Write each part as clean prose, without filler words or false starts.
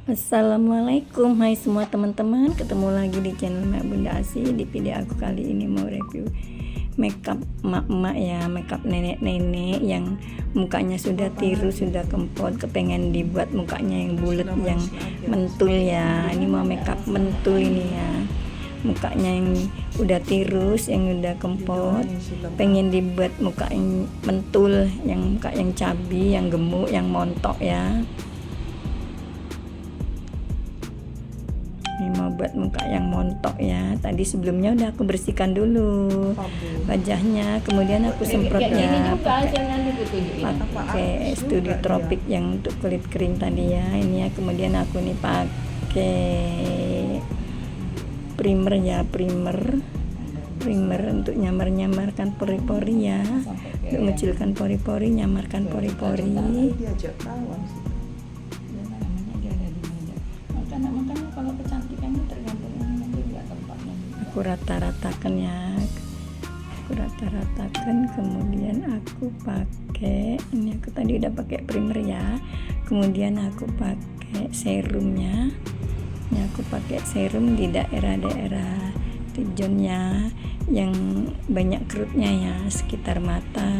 Assalamualaikum, hai semua teman-teman, ketemu lagi di channel Mbak Bunda Asi. Di video aku kali ini mau review makeup emak-emak ya, makeup nenek-nenek yang mukanya sudah tiru, sudah kempot, kepengen dibuat mukanya yang bulat, yang mentul ya. Ini mau makeup mentul ini ya, mukanya yang udah tirus, yang udah kempot, pengen dibuat muka yang mentul, yang muka yang cabi, yang gemuk, yang montok ya. Ini mau buat muka yang montok ya. Tadi sebelumnya udah aku bersihkan dulu wajahnya, kemudian aku semprot ya pakai Studio Tropik yang untuk kulit kering tadi ya. Ini ya, kemudian aku nih pakai primer ya, primer untuk nyamar-nyamarkan pori-pori ya, untuk mengecilkan pori-pori, nyamarkan pori-pori. Makanya kalau kecantikannya tergantung juga tempatnya. Aku rata-ratakan ya, kemudian aku pakai ini, aku tadi udah pakai primer ya, kemudian aku pakai serumnya. Ini aku pakai serum di daerah-daerah tujuannya yang banyak kerutnya ya, sekitar mata.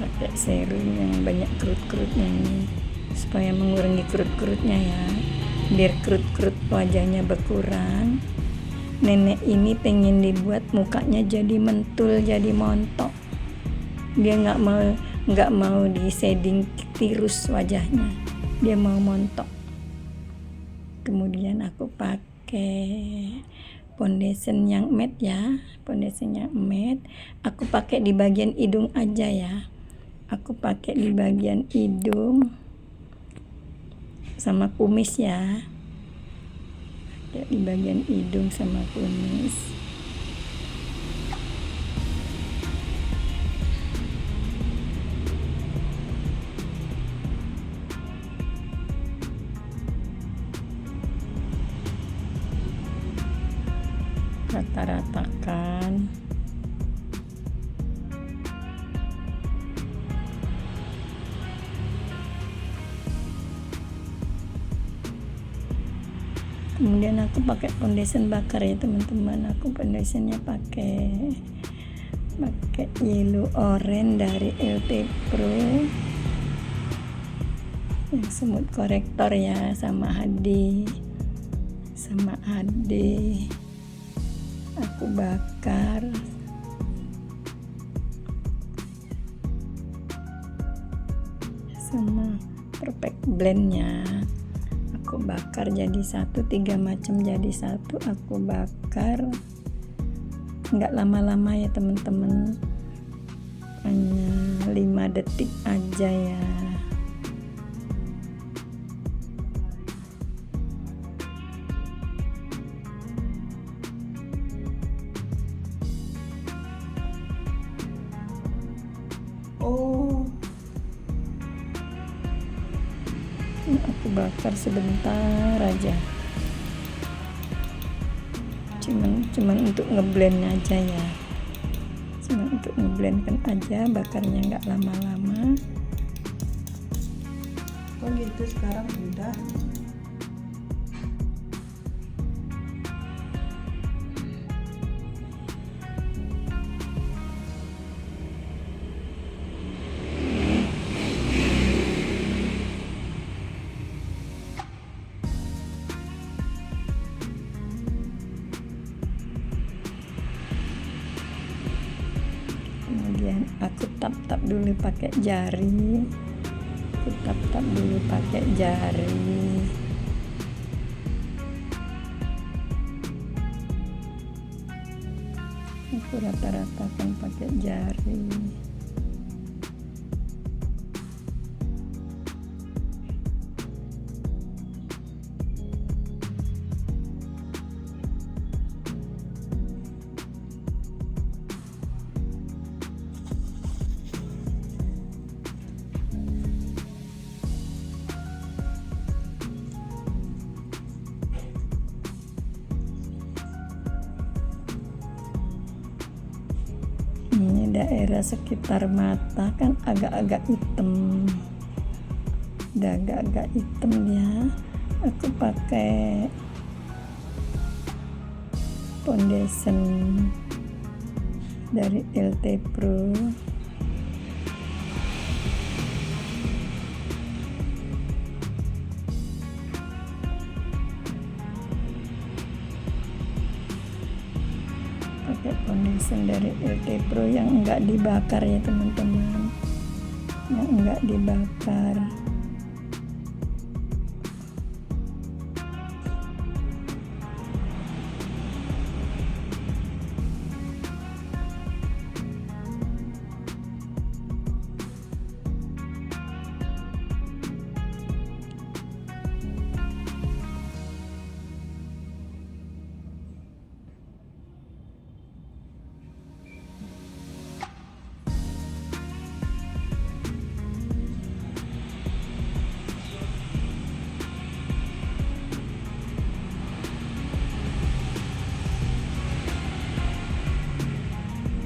Pakai serum yang banyak kerut-kerutnya ini supaya mengurangi kerut-kerutnya ya, biar kerut-kerut wajahnya berkurang. Nenek ini pengen dibuat mukanya jadi mentul, jadi montok. Dia nggak mau di shading tirus wajahnya, dia mau montok. Kemudian aku pakai foundation yang matte ya, aku pakai di bagian hidung aja ya. Aku pakai di bagian hidung sama kumis ya, di bagian hidung sama kumis. Rata-ratakan. Kemudian aku pakai foundation bakar ya teman-teman. Aku foundationnya pakai yellow orange dari LT Pro yang smooth korektor ya, sama HD. Aku bakar sama perfect blendnya. Aku bakar jadi satu, 3 macam jadi satu. Aku bakar nggak lama-lama ya teman-teman, hanya 5 detik aja ya. Aku bakar sebentar aja, cuman untuk ngeblend aja ya, untuk ngeblendkan aja, bakarnya nggak lama-lama. Oh gitu, sekarang udah. Kemudian aku tap-tap dulu pakai jari. Aku rata-ratakan pakai jari. Ini daerah sekitar mata kan agak-agak hitam, udah agak-agak hitam ya. Aku pakai foundation dari LT Pro. Pakai foundation dari LT Pro yang enggak dibakar ya teman-teman, yang enggak dibakar.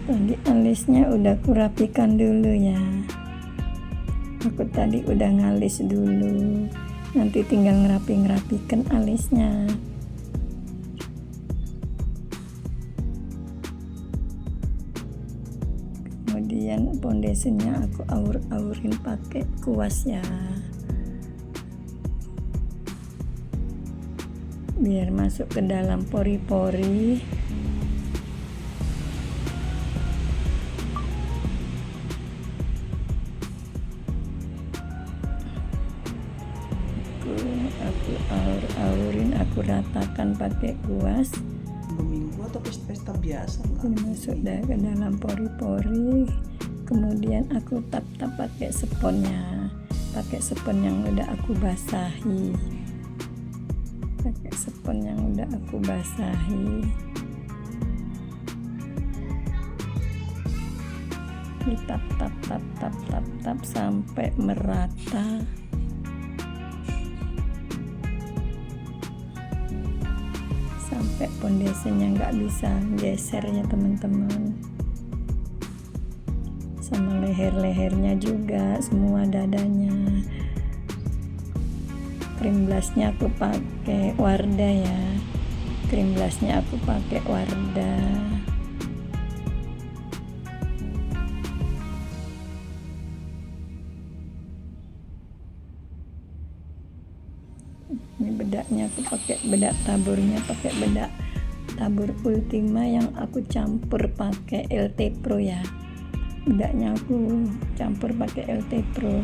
Tadi alisnya udah kurapikan dulu ya. Aku tadi udah ngalis dulu. Nanti tinggal ngerapikan alisnya. Kemudian foundationnya aku aur-aurin pakai kuas ya. Biar masuk ke dalam pori-pori. Aku aur-aurin, aku ratakan pakai kuas. Minggu atau pesta biasa nggak? Ini masuk ke dalam pori-pori. Kemudian aku tap-tap pakai sponnya, pakai spon yang udah aku basahi, pakai spon yang udah aku basahi. Ditap tap tap tap tap tap sampai merata. Sampai foundationnya nggak bisa geser ya teman-teman. Sama leher-lehernya juga, semua dadanya. Cream blushnya aku pakai Wardah ya. Cream blushnya aku pakai Wardah. Ini bedaknya aku pakai bedak taburnya, pakai bedak tabur Ultima yang aku campur pakai LT Pro ya. Bedaknya aku campur pakai LT Pro.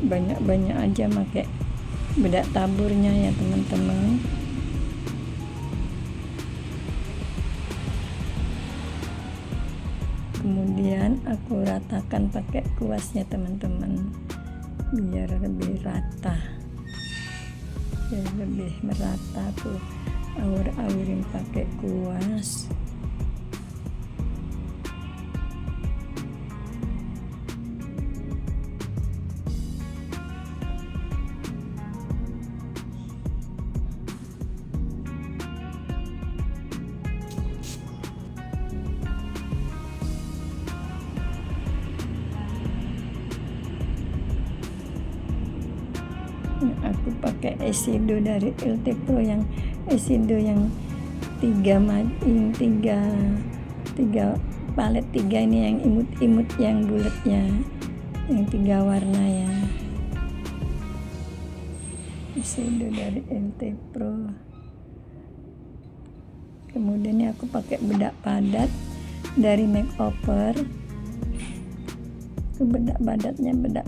Banyak-banyak aja pakai bedak taburnya ya teman-teman. Kemudian aku ratakan pakai kuasnya teman-teman, biar lebih rata, biar lebih merata. Aku aur-aurin pakai kuas. Aku pakai eyeshadow dari LT Pro, yang eyeshadow yang tiga palet tiga ini, yang imut-imut, yang bulatnya, yang 3 warna ya. Eyeshadow dari LT Pro. Kemudian aku pakai bedak padat dari Makeover. Bedak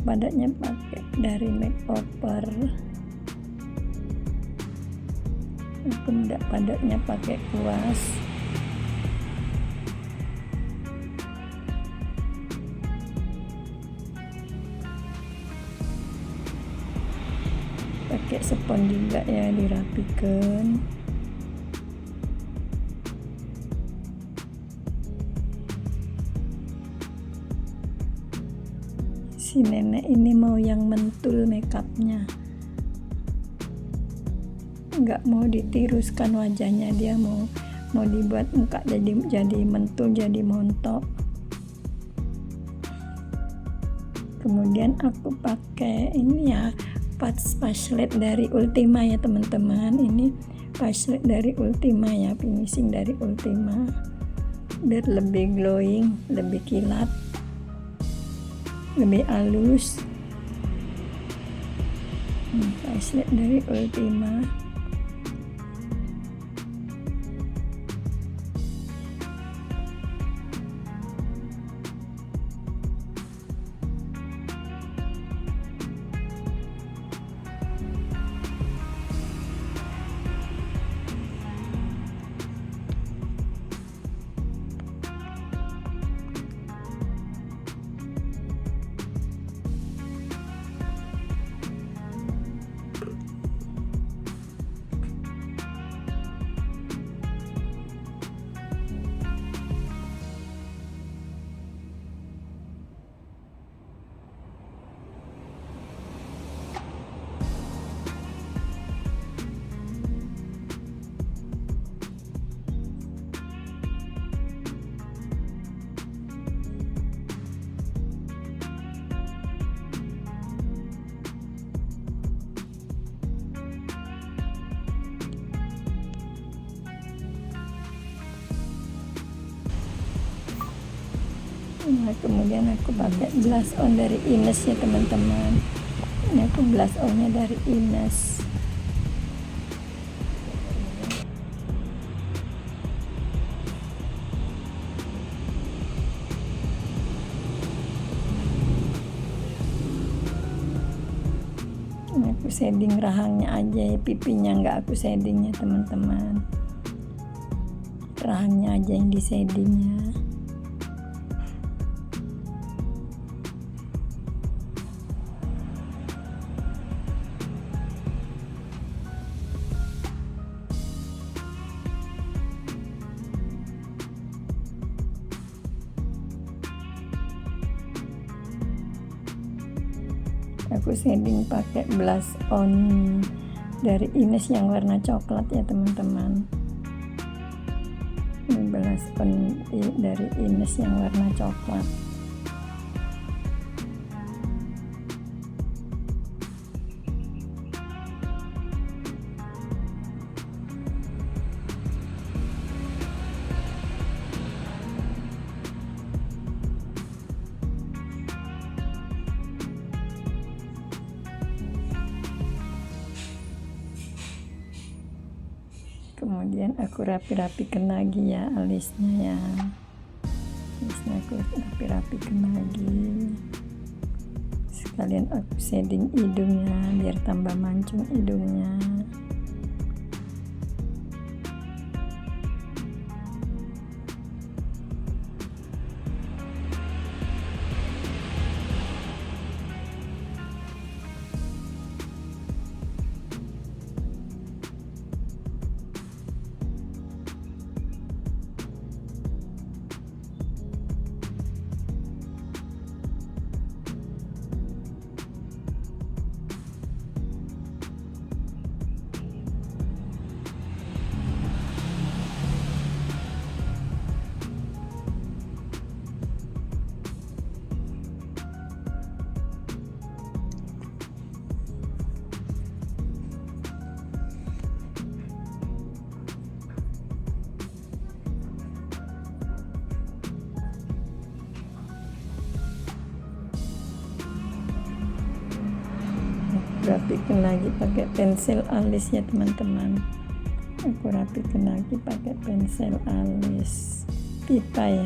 padatnya pakai dari Makeover. Pundak padatnya pakai kuas. Pakai spons juga ya, dirapikan. Si nenek ini mau yang mentul makeupnya, nggak mau ditiruskan wajahnya, dia mau dibuat muka jadi mentul, jadi montok. Kemudian aku pakai ini ya, spotlight dari Ultima ya teman-teman. Ini spotlight dari Ultima ya, finishing dari Ultima, biar lebih glowing, lebih kilat, lebih halus. Spotlight dari Ultima. Nah, kemudian aku pakai blush on dari Ines ya teman-teman. Ini aku blush onnya dari Ines. Ini aku shading rahangnya aja ya, pipinya nggak aku shadingnya teman-teman. Rahangnya aja yang di shadingnya. Aku shading pakai blush on dari Ines yang warna coklat ya teman-teman. Ini blush on dari Ines yang warna coklat. Kemudian aku rapi-rapikan lagi ya alisnya ya. Alisnya aku rapi-rapikan lagi. Sekalian aku shading hidungnya biar tambah mancung hidungnya. Rapikan lagi pakai pensil alis ya teman-teman. Aku rapikan lagi pakai pensil alis pipa ya.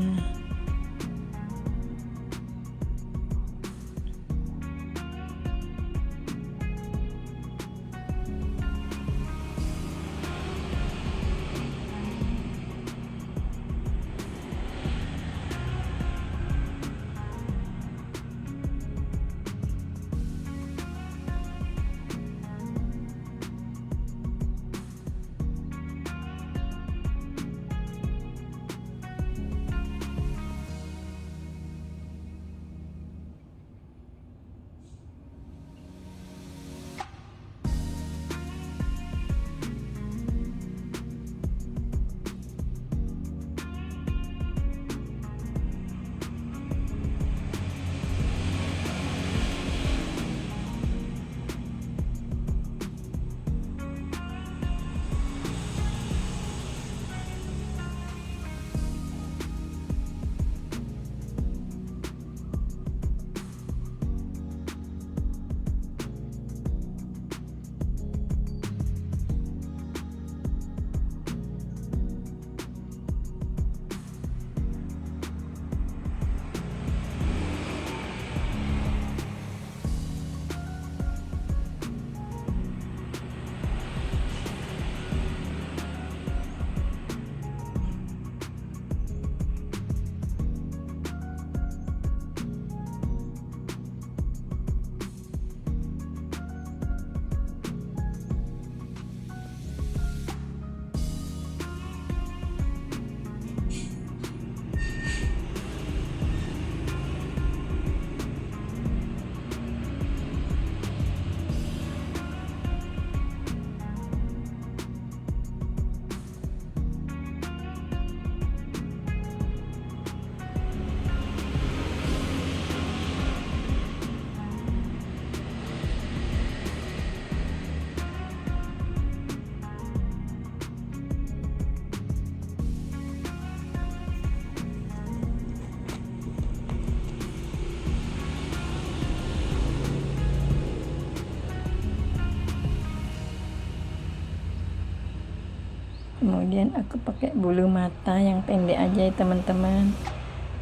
Kemudian aku pakai bulu mata yang pendek aja ya teman-teman,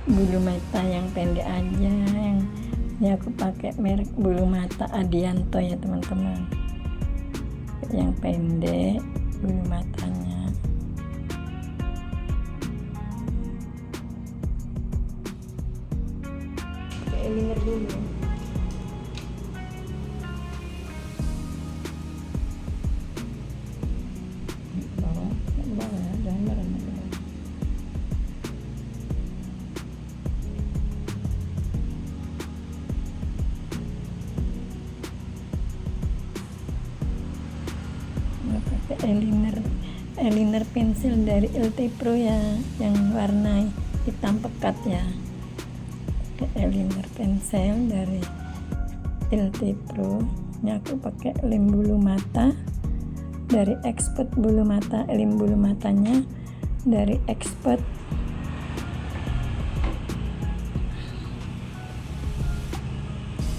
bulu mata yang pendek aja. Ini aku pakai merek bulu mata Adianto ya teman-teman, yang pendek bulu matanya. Pakai eyeliner dulu. Pakai eyeliner pensil dari LT Pro ya, yang warna hitam pekat ya. Pakai eyeliner pensil dari LT Pro. Ini aku pakai lem bulu mata dari Expert bulu mata, lem bulu matanya dari Expert.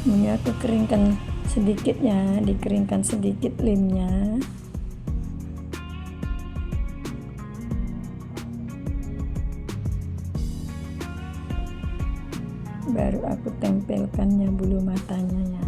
Ini aku keringkan sedikit ya, dikeringkan sedikit lemnya. Baru aku tempelkannya bulu matanya ya.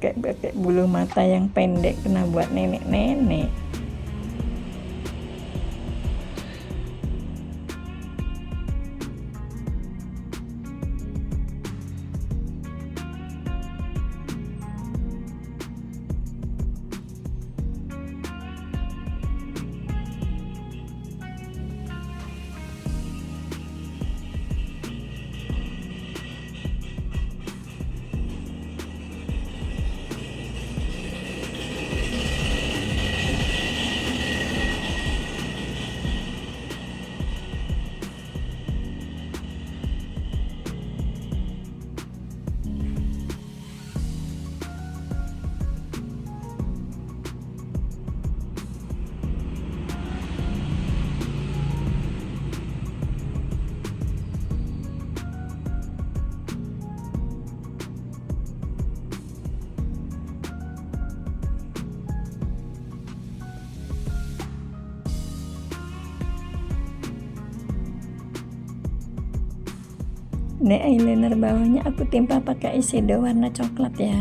Pakai bulu mata yang pendek kena buat nenek-nenek. Ini eyeliner bawahnya aku timpa pakai eyeshadow warna coklat ya.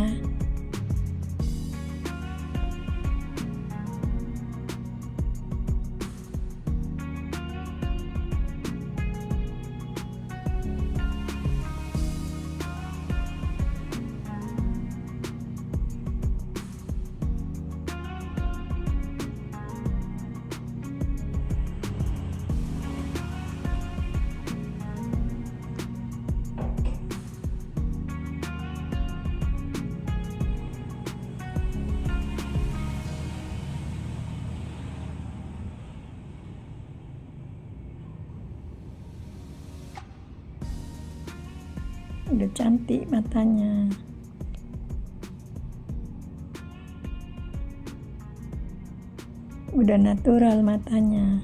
Udah cantik matanya. Udah natural matanya.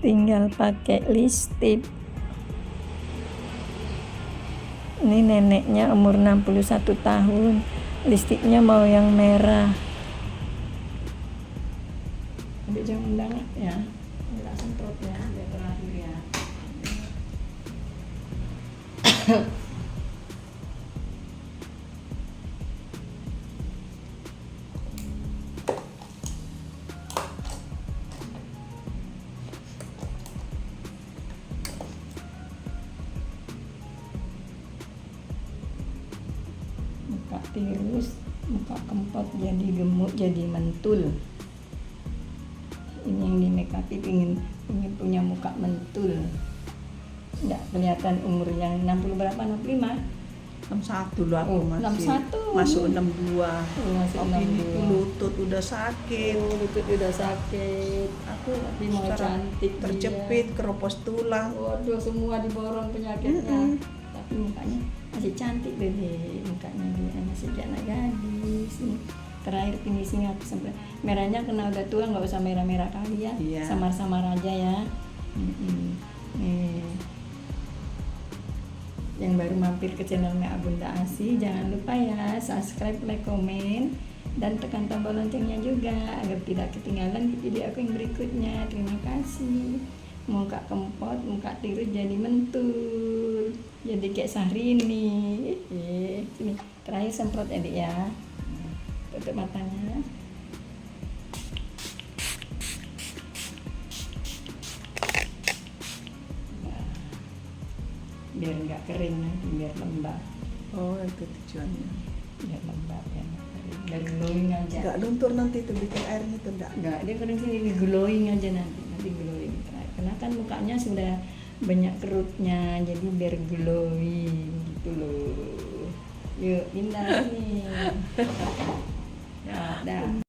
Tinggal pakai lipstick. Ini neneknya umur 61 tahun. Lipstiknya mau yang merah. Ambil jam undangan ya. Nggak semprot ya, biar terakhir ya. Muka tirus, muka kempot jadi gemuk, jadi mentul. Ini yang di make up ingin punya muka mentul, nggak kelihatan umur yang 60 berapa, 65 61 loh aku Oh, masih. 61. Masuk 62. Masuk Tapi ini 62. lutut udah sakit. Lutut udah sakit. Aku Tapi mau sekarang cantik dia. terjepit, keropos tulang. Waduh, semua diborong penyakitnya. Mm-mm. Tapi mukanya masih cantik deh, mukanya dia masih kayak anak gadis. Nih, terakhir finishing aku sampai merahnya kena udah tua, nggak usah merah-merah kali ya. Iya. Samar-samar aja ya. Nih. Yang baru mampir ke channel Mek Bunda Asi, jangan lupa ya subscribe, like, komen, dan tekan tombol loncengnya juga agar tidak ketinggalan di video aku yang berikutnya. Terima kasih. Muka kempot, muka tirus jadi mentul, jadi kayak Syahrini. Sini terakhir semprot adik ya, tutup matanya. Biar nggak kering nanti, biar lembab, Oh, itu tujuannya. biar lembab ya, biar glowing aja. Enggak luntur nanti itu bikin airnya itu enggak. Nggak, dia kering sini glowing aja nanti glowing. Karena kan mukanya sudah banyak kerutnya, jadi biar glowing gitu loh. Yuk, pindah nih. Ya, dah.